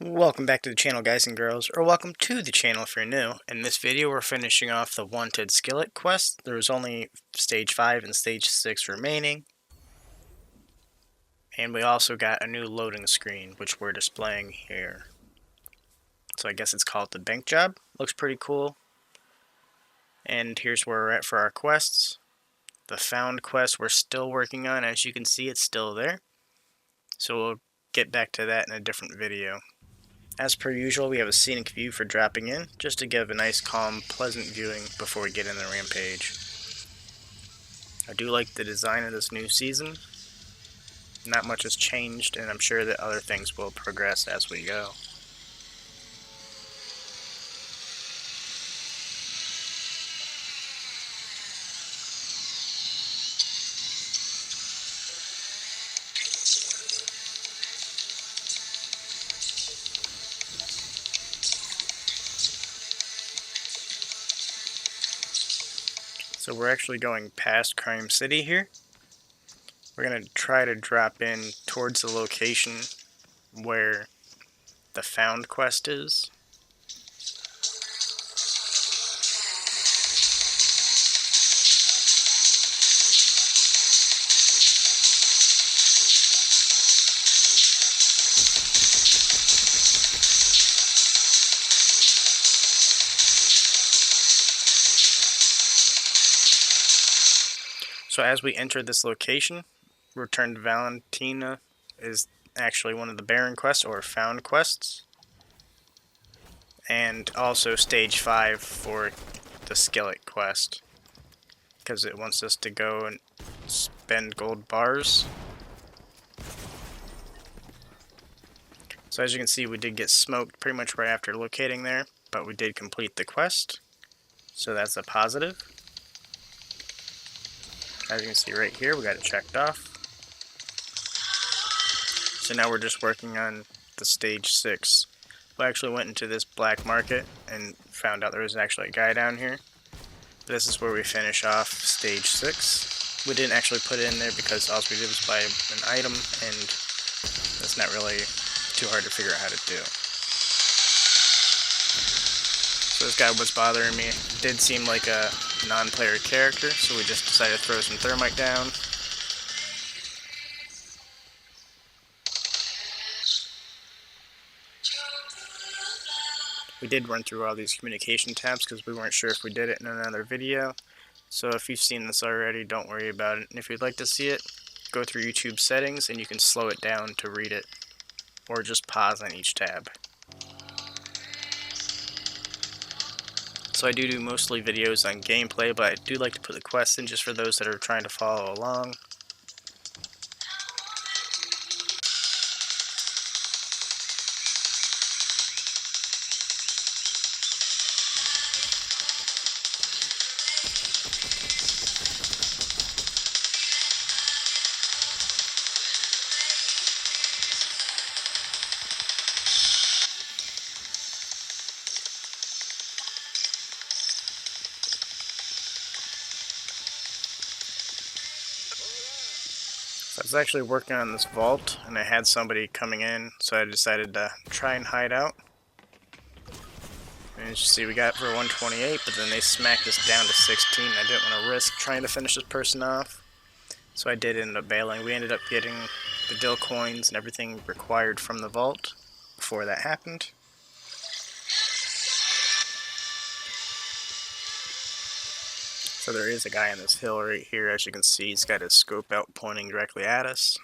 Welcome back to the channel, guys and girls, or welcome to the channel if you're new. In this video we're finishing off the Wanted Skillet quest. There was only stage 5 and stage 6 remaining. And we also got a new loading screen, which we're displaying here. So I guess it's called the bank job. Looks pretty cool. And here's where we're at for our quests. The found quest we're still working on. As you can see, it's still there. So we'll get back to that in a different video. As per usual, we have a scenic view for dropping in, just to give a nice, calm, pleasant viewing before we get in the rampage. I do like the design of this new season. Not much has changed, and I'm sure that other things will progress as we go. So we're actually going past Crime City here. We're going to try to drop in towards the location where the found quest is. So as we enter this location, Return to Valentina is actually one of the Baron quests or found quests. And also stage 5 for the Skillet quest, because it wants us to go and spend gold bars. So as you can see, we did get smoked pretty much right after locating there, but we did complete the quest, so that's a positive. As you can see right here, we got it checked off. So now we're just working on the stage 6. We actually went into this black market and found out there was actually a guy down here. This is where we finish off stage 6. We didn't actually put it in there because all we did was buy an item, and that's not really too hard to figure out how to do. So this guy was bothering me. It did seem like a non-player character, so we just decided to throw some thermite down. We did run through all these communication tabs because we weren't sure if we did it in another video. So if you've seen this already, don't worry about it. And if you'd like to see it, go through YouTube settings and you can slow it down to read it, or just pause on each tab. So I do mostly videos on gameplay, but I do like to put the quests in just for those that are trying to follow along. I was actually working on this vault, and I had somebody coming in, so I decided to try and hide out. And as you see, we got it for 128, but then they smacked us down to 16. I didn't want to risk trying to finish this person off, so I did end up bailing. We ended up getting the dill coins and everything required from the vault before that happened. So there is a guy on this hill right here. As you can see, he's got his scope out pointing directly at us.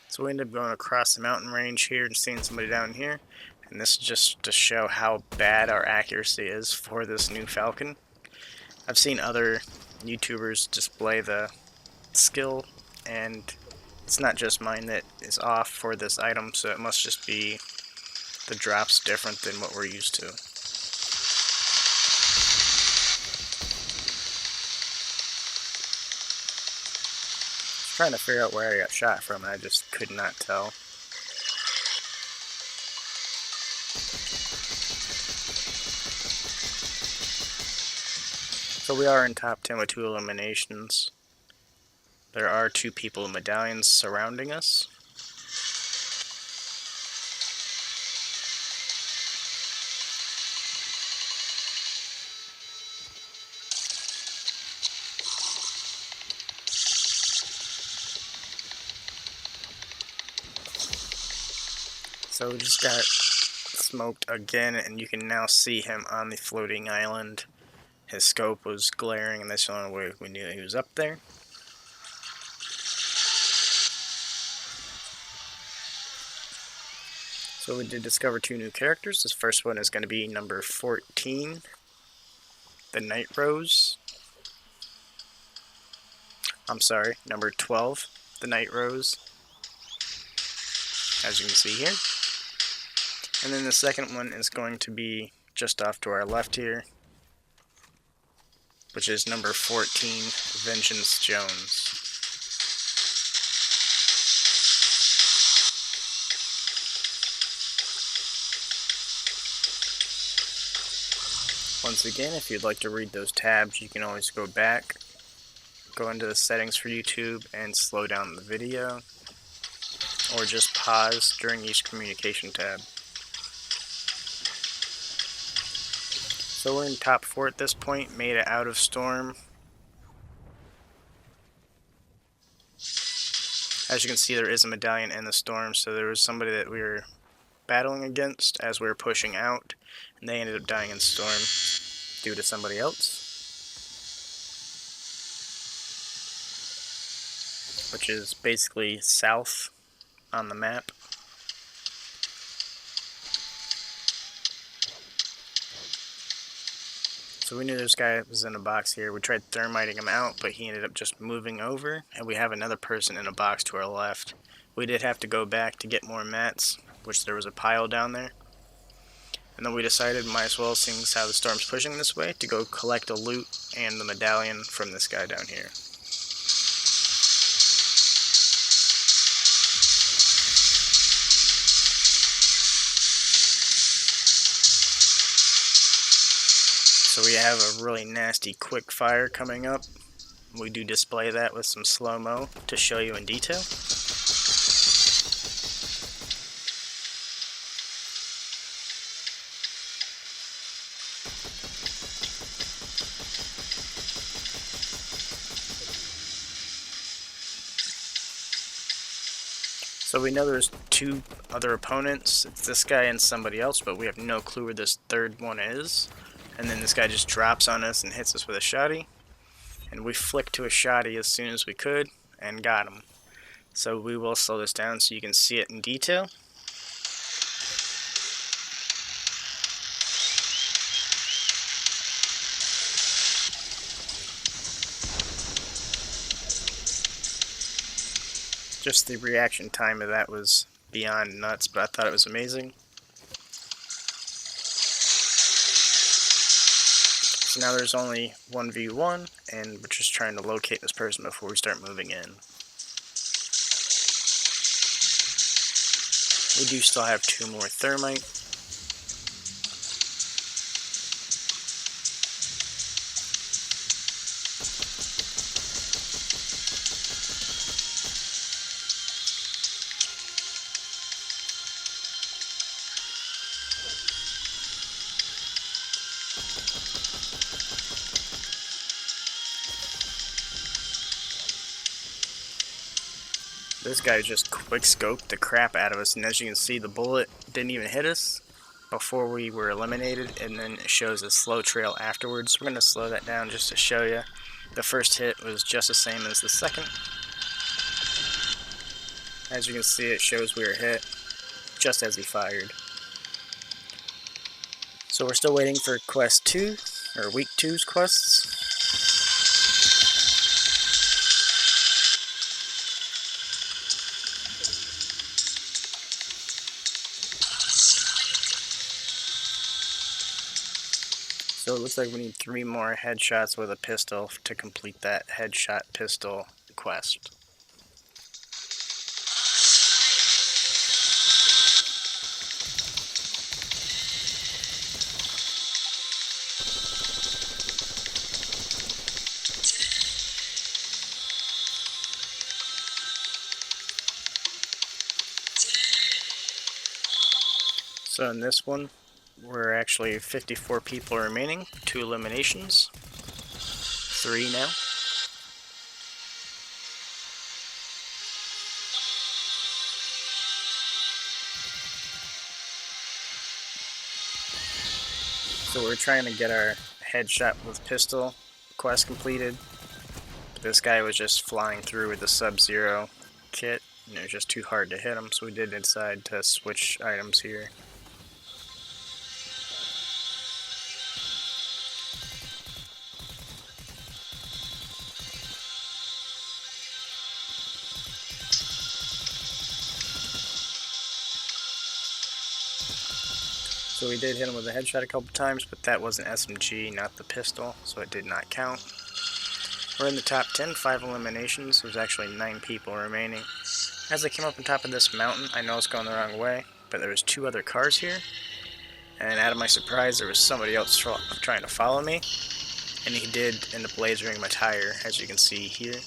So we ended up going across the mountain range here and seeing somebody down here. And this is just to show how bad our accuracy is for this new Falcon. I've seen other YouTubers display the skill, and it's not just mine that is off for this item, so it must just be the drops different than what we're used to. Trying to figure out where I got shot from, and I just could not tell. So we are in top 10 with 2 eliminations. There are 2 people in medallions surrounding us. So we just got smoked again, and you can now see him on the floating island. His scope was glaring, and that's the only way we knew he was up there. So we did discover 2 new characters. This first one is going to be number 14, the Night Rose. I'm sorry, number 12, the Night Rose, as you can see here. And then the second one is going to be just off to our left here, which is number 14, Vengeance Jones. Once again, if you'd like to read those tabs, you can always go back, go into the settings for YouTube and slow down the video, or just pause during each communication tab. So we're in top 4 at this point, made it out of storm. As you can see, there is a medallion in the storm, so there was somebody that we were battling against as we were pushing out, and they ended up dying in storm due to somebody else, which is basically south on the map. So we knew this guy was in a box here. We tried thermiting him out, but he ended up just moving over, and we have another person in a box to our left. We did have to go back to get more mats, which there was a pile down there. And then we decided, might as well, seeing as how the storm's pushing this way, to go collect a loot and the medallion from this guy down here. So we have a really nasty quick fire coming up. We do display that with some slow-mo to show you in detail. So we know there's 2 other opponents. It's this guy and somebody else, but we have no clue where this third one is. And then this guy just drops on us and hits us with a shotty. And we flicked to a shotty as soon as we could and got him. So we will slow this down so you can see it in detail. Just the reaction time of that was beyond nuts, but I thought it was amazing. So now there's only 1v1, and we're just trying to locate this person before we start moving in. We do still have 2 more thermite. This guy just quick scoped the crap out of us, and as you can see, the bullet didn't even hit us before we were eliminated, and then it shows a slow trail afterwards. We're going to slow that down just to show you. The first hit was just the same as the second. As you can see, it shows we were hit just as he fired. So we're still waiting for quest 2, or week 2's quests. So it looks like we need 3 more headshots with a pistol to complete that headshot pistol quest. So in this one, we're actually 54 people remaining, 2 eliminations, 3 now. So we're trying to get our headshot with pistol quest completed. But this guy was just flying through with the Sub-Zero kit, and it was just too hard to hit him, so we did decide to switch items here. So we did hit him with a headshot a couple times, but that was an SMG, not the pistol, so it did not count. We're in the top 10, 5 eliminations. There's actually 9 people remaining. As I came up on top of this mountain, I know it's going the wrong way, but there was 2 other cars here, and out of my surprise, there was somebody else trying to follow me, and he did end up lasering my tire, as you can see here.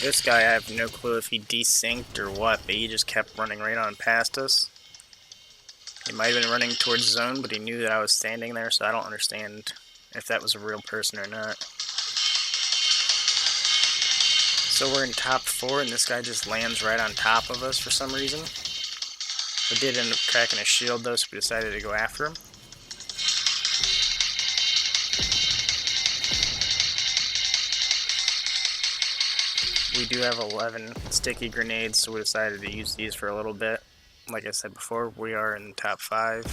This guy, I have no clue if he desynced or what, but he just kept running right on past us. He might have been running towards zone, but he knew that I was standing there, so I don't understand if that was a real person or not. So we're in top 4, and this guy just lands right on top of us for some reason. We did end up cracking his shield though, so we decided to go after him. We do have 11 sticky grenades, so we decided to use these for a little bit. Like I said before, we are in the top 5.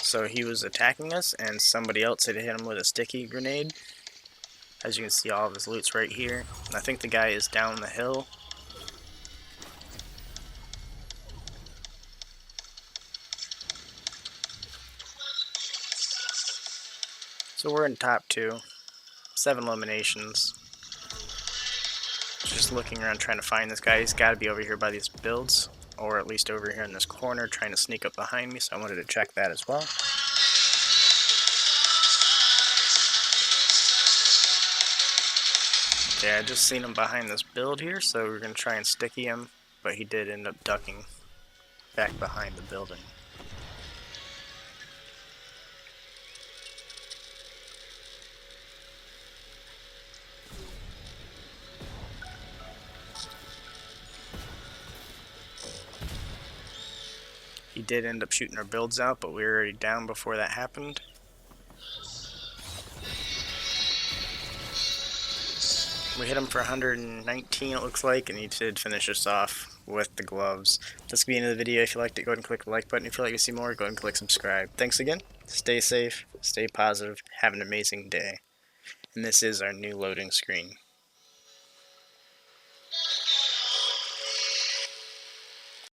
So he was attacking us, and somebody else had hit him with a sticky grenade. As you can see, all of his loot's right here. I think the guy is down the hill. So we're in top 2. 7 eliminations. Just looking around trying to find this guy. He's got to be over here by these builds, or at least over here in this corner trying to sneak up behind me, so I wanted to check that as well. Okay, I just seen him behind this build here, so we're going to try and sticky him, but he did end up ducking back behind the building. He did end up shooting our builds out, but we were already down before that happened. We hit him for 119, it looks like, and he did finish us off with the gloves. That's going to be the end of the video. If you liked it, go ahead and click the like button. If you'd like to see more, go ahead and click subscribe. Thanks again. Stay safe, stay positive, have an amazing day. And this is our new loading screen.